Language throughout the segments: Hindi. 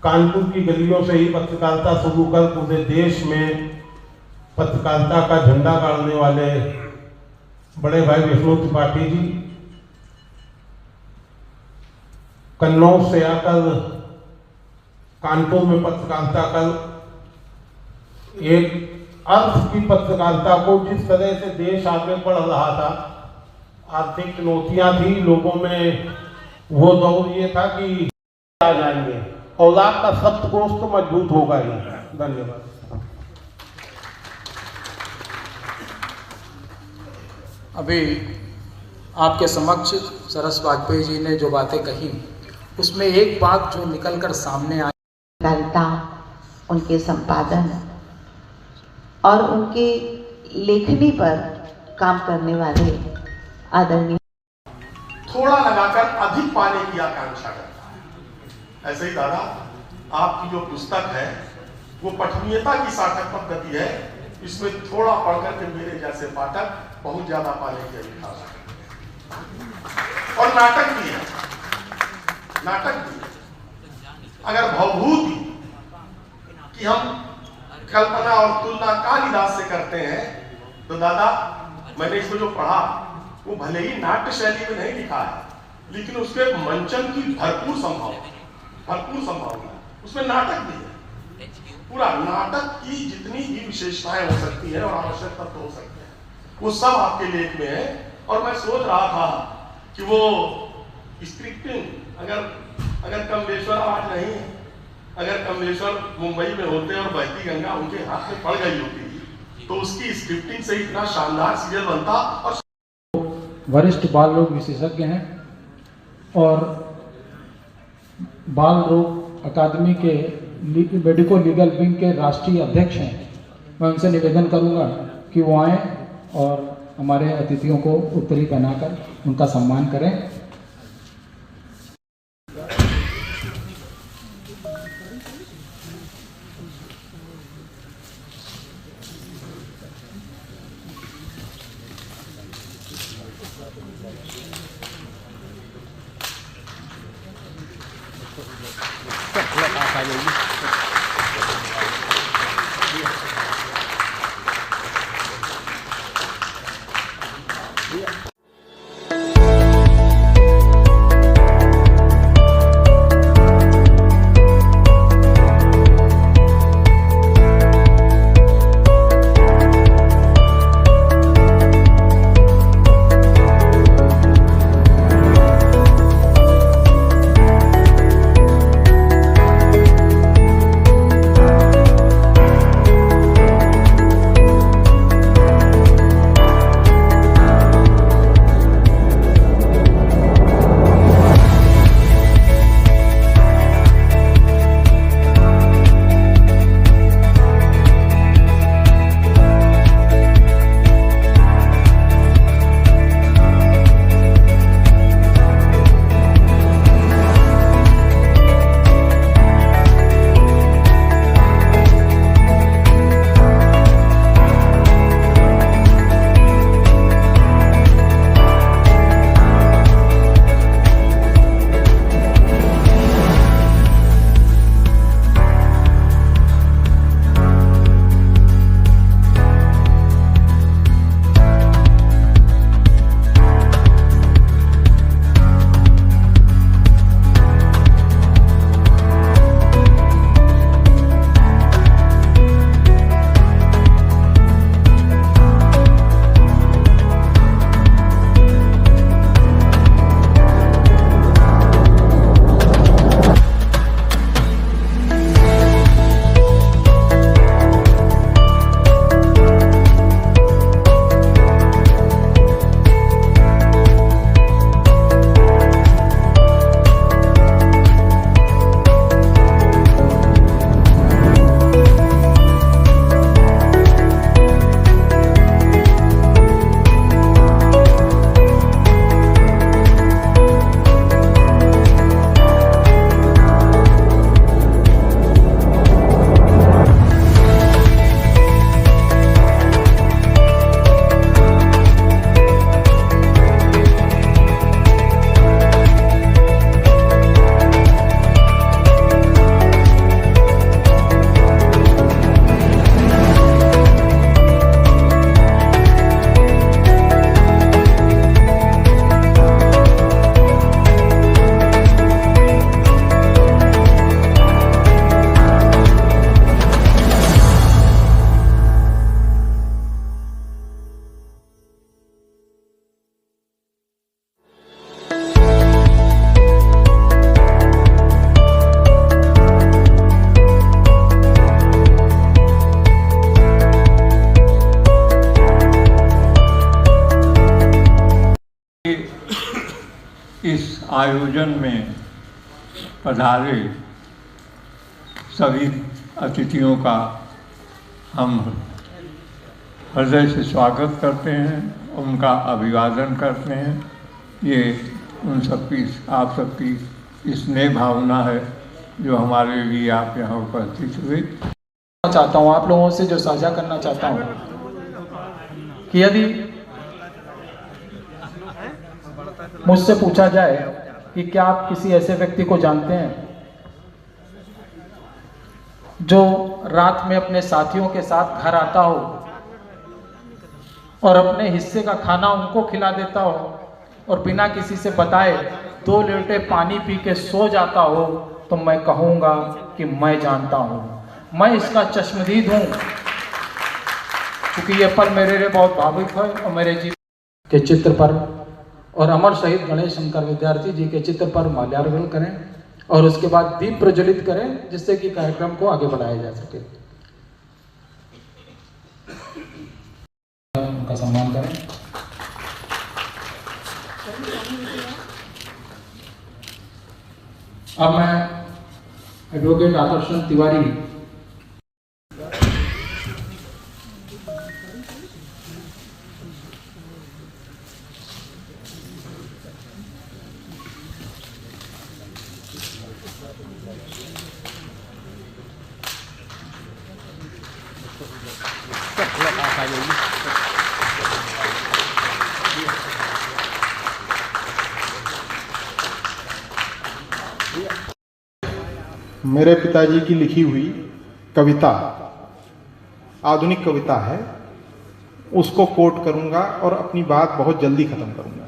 कानपुर की गलियों से ही पत्रकारिता शुरू कर पूरे देश में पत्रकारिता का झंडा गाड़ने वाले बड़े भाई विष्णु त्रिपाठी जी कन्नौज से आकर कानपुर में पत्रकारिता कर एक अर्थ की पत्रकारिता को जिस तरह से देश आगे बढ़ रहा था, आर्थिक चुनौतियां थी लोगों में, वो दौर ये था कि आ जाएंगे और आपका शब्दकोश तो मजबूत होगा ही। धन्यवाद। अभी आपके समक्ष सरस वाजपेयी जी ने जो बातें कही, उसमें एक बात जो निकलकर सामने आई, पत्रकारिता, उनके संपादन और उनके लेखनी पर काम करने वाले आदरणीय थोड़ा लगाकर अधिक पाने की आकांक्षा करता है। ऐसे ही दादा, आपकी जो पुस्तक है वो पठनीयता की सार्थक पद्धति है। इसमें थोड़ा पढ़कर के मेरे जैसे पाठक बहुत ज्यादा पाने की अभिलाषा करते हैं। और नाटक भी है, नाटक भी है। अगर भवभूति कि हम कल्पना और तुलना कालिदास से करते हैं, तो दादा मैंने इसमें जो पढ़ा वो भले ही नाट्य शैली में नहीं लिखा है, लेकिन उसके मंचन की भरपूर संभावना उसमें नाटक भी है। पूरा नाटक की जितनी भी विशेषताएं हो सकती है और आवश्यक तत्व हो सकते हैं, वो सब आपके लेख में है। और मैं सोच रहा था कि वो स्क्रिप्टिंग अगर कमलेश्वर आज नहीं है, अगर कमलेश्वर मुंबई में होते और बहती गंगा उनके हाथ में पड़ गई होती, तो उसकी स्क्रिप्टिंग से इतना शानदार सीरियल बनता। और वरिष्ठ बाल रोग विशेषज्ञ हैं और बाल रोग अकादमी के मेडिको लीगल विंग के राष्ट्रीय अध्यक्ष हैं। मैं उनसे निवेदन करूंगा कि वो आएँ और हमारे अतिथियों को उत्तरी पहनाकर उनका सम्मान करें। इस आयोजन में पधारे सभी अतिथियों का हम हृदय से स्वागत करते हैं, उनका अभिवादन करते हैं। ये उन सबकी, आप सबकी स्नेह भावना है जो हमारे लिए आप यहाँ उपस्थित हुए। चाहता हूँ आप लोगों से जो साझा करना चाहता हूँ कि यदि मुझसे पूछा जाए कि क्या आप किसी ऐसे व्यक्ति को जानते हैं जो रात में अपने साथियों के साथ घर आता हो और अपने हिस्से का खाना उनको खिला देता हो और बिना किसी से बताए 2 लोटे पानी पी के सो जाता हो, तो मैं कहूँगा कि मैं जानता हूँ, मैं इसका चश्मदीद हूँ, क्योंकि ये पल मेरे लिए बहुत भावुक है। और मेरे जीवन के चित्र पर और अमर शहीद गणेश शंकर विद्यार्थी जी के चित्र पर माल्यार्पण करें और उसके बाद दीप प्रज्वलित करें, जिससे कि कार्यक्रम को आगे बढ़ाया जा सके। उनका सम्मान करें। अब मैं एडवोकेट आकर्षण तिवारी मेरे पिताजी की लिखी हुई कविता, आधुनिक कविता है, उसको कोट करूंगा और अपनी बात बहुत जल्दी खत्म करूंगा।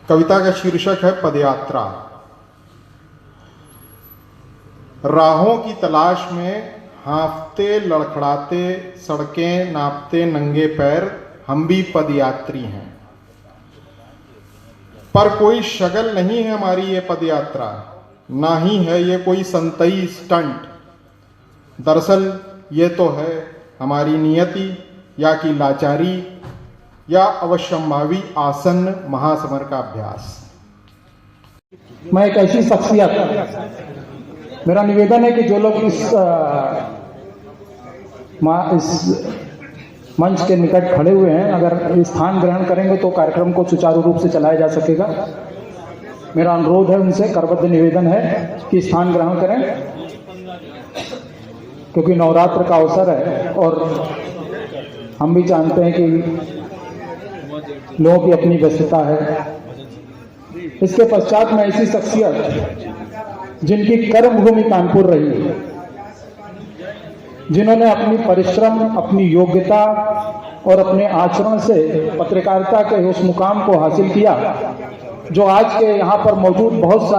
कविता का शीर्षक है पदयात्रा। राहों की तलाश में हाँफते लड़खड़ाते, सड़कें नापते नंगे पैर, हम भी पदयात्री हैं। पर कोई शगल नहीं है हमारी ये पदयात्रा, ना ही है ये कोई संतई स्टंट। दरअसल ये तो है हमारी नियति या कि लाचारी या अवश्यंभावी आसन्न महासमर का अभ्यास। मैं एक ऐसी शख्सियत, मेरा निवेदन है कि जो लोग इस मंच के निकट खड़े हुए हैं, अगर स्थान ग्रहण करेंगे तो कार्यक्रम को सुचारू रूप से चलाया जा सकेगा। मेरा अनुरोध है उनसे, करबद्ध निवेदन है कि स्थान ग्रहण करें, क्योंकि नवरात्र का अवसर है और हम भी जानते हैं कि लोगों की अपनी व्यस्तता है। इसके पश्चात में ऐसी शख्सियत जिनकी कर्मभूमि कानपुर रही है, जिन्होंने अपनी परिश्रम, अपनी योग्यता और अपने आचरण से पत्रकारिता के उस मुकाम को हासिल किया जो आज के यहाँ पर मौजूद बहुत सारे